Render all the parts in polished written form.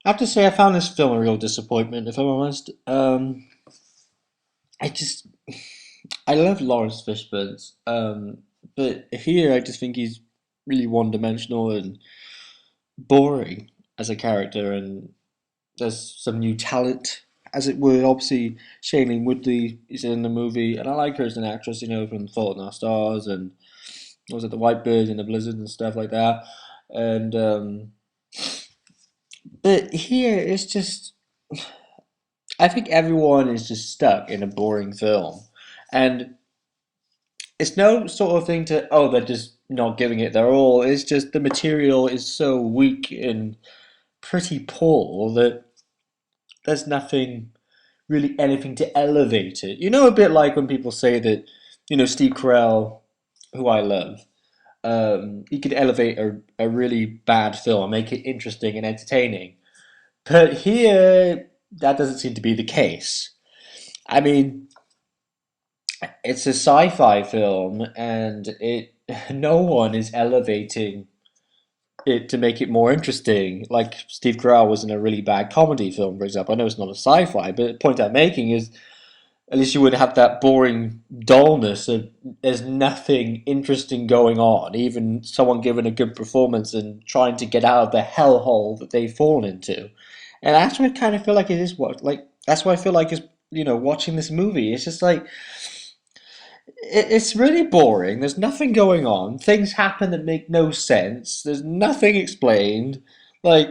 I have to say, I found this film a real disappointment, if I'm honest. I just, I love Lawrence Fishburne, but here I just think he's really one-dimensional and boring as a character, and there's some new talent, as it were. Obviously, Shailene Woodley is in the movie, and I like her as an actress, from *Fault in Our Stars* and what was it, *The White Bird and the Blizzard* and stuff like that. And but here it's just I think everyone is just stuck in a boring film. And it's no sort of thing to, oh, they're just not giving it their all. It's just the material is so weak and pretty poor that there's nothing, really anything to elevate it. A bit like when people say that, Steve Carell, who I love, he could elevate a really bad film and make it interesting and entertaining. But here, that doesn't seem to be the case. I mean, it's a sci-fi film, and it no one is elevating it to make it more interesting. Like Steve Carell was in a really bad comedy film, for example. I know it's not a sci-fi, but the point I'm making is at least you wouldn't have that boring dullness of there's nothing interesting going on. Even someone giving a good performance and trying to get out of the hellhole that they've fallen into. And that's what I kind of feel like it is. What like that's what I feel like is watching this movie. It's just like it's really boring. There's nothing going on. Things happen that make no sense. There's nothing explained. Like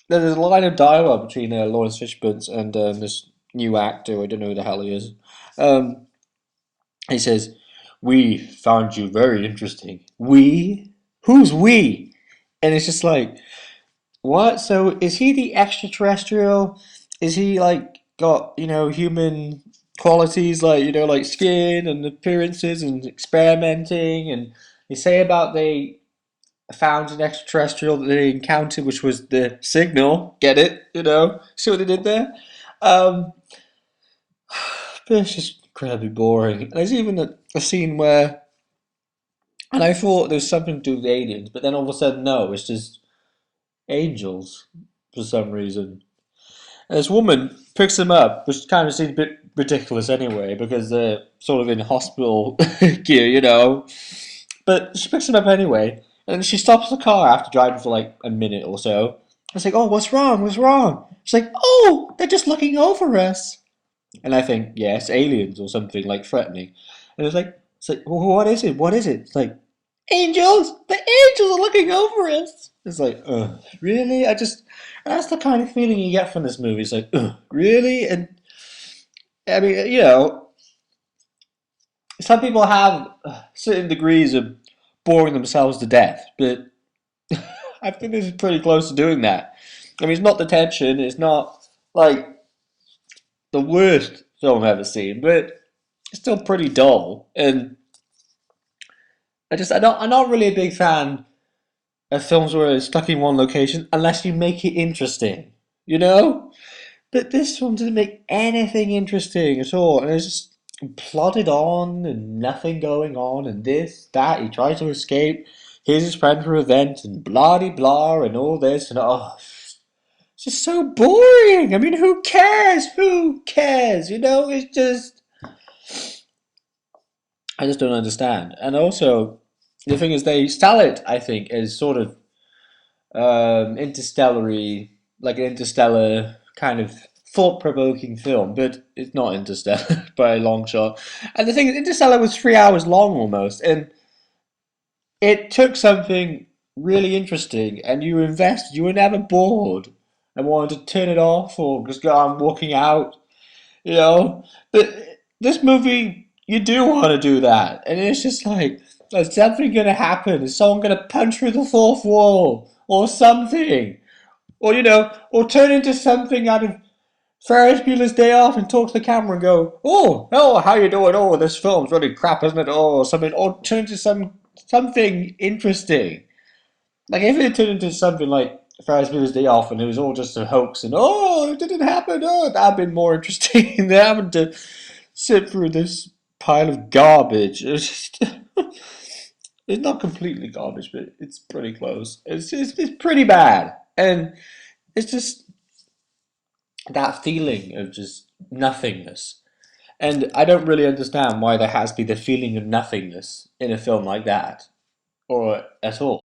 there's a line of dialogue between Lawrence Fishburne and this new actor. I don't know who the hell he is. Um, he says, "We found you very interesting." We? Who's we? And it's just like, what? So is he the extraterrestrial? Is he like got human qualities like like skin and appearances and experimenting? And they say about they found an extraterrestrial that they encountered, which was the signal. Get it? See what they did there? Um, but it's just incredibly boring. And there's even a scene where, and I thought there was something to do with aliens, but then all of a sudden, no, it's just angels for some reason. And this woman picks them up, which kind of seems a bit ridiculous anyway, because they're sort of in hospital gear. But she picks them up anyway, and she stops the car after driving for like a minute or so. It's like, oh, what's wrong? What's wrong? She's like, oh, they're just looking over us. And I think, yes, aliens or something like threatening. And it's like, well, what is it? What is it? It's like, angels! The angels are looking over us! It's like, really? That's the kind of feeling you get from this movie. It's like, really? And I mean, some people have certain degrees of boring themselves to death, but I think this is pretty close to doing that. I mean, it's not the tension, it's not like the worst film I've ever seen, but it's still pretty dull. And I'm not really a big fan of films where it's stuck in one location unless you make it interesting, you know? But this film didn't make anything interesting at all, and it's just plodded on and nothing going on, and this, that, he tries to escape, here's his friend for event, and blah de blah, and all this, and it's just so boring. I mean, who cares? Who cares? It's just, I just don't understand. And also, the thing is, they sell it, I think, as sort of interstellary, like an interstellar kind of thought-provoking film, but it's not Interstellar by a long shot. And the thing is, Interstellar was 3 hours long almost, and it took something really interesting, and you were invested. You were never bored and wanted to turn it off or just go on walking out, you know. But this movie, you do want to do that, and it's just like, is something going to happen? Is someone going to punch through the fourth wall or something? Or or turn into something out of Ferris Bueller's Day Off and talk to the camera and go, oh, how you doing? Oh, this film's really crap, isn't it? Oh, or something. Or turn into something interesting. Like if it turned into something like Ferris Bueller's Day Off and it was all just a hoax and it didn't happen. Oh, that'd been more interesting than having to sit through this pile of garbage. It's just, it's not completely garbage, but it's pretty close. It's pretty bad, and it's just that feeling of just nothingness. And I don't really understand why there has to be the feeling of nothingness in a film like that, or at all.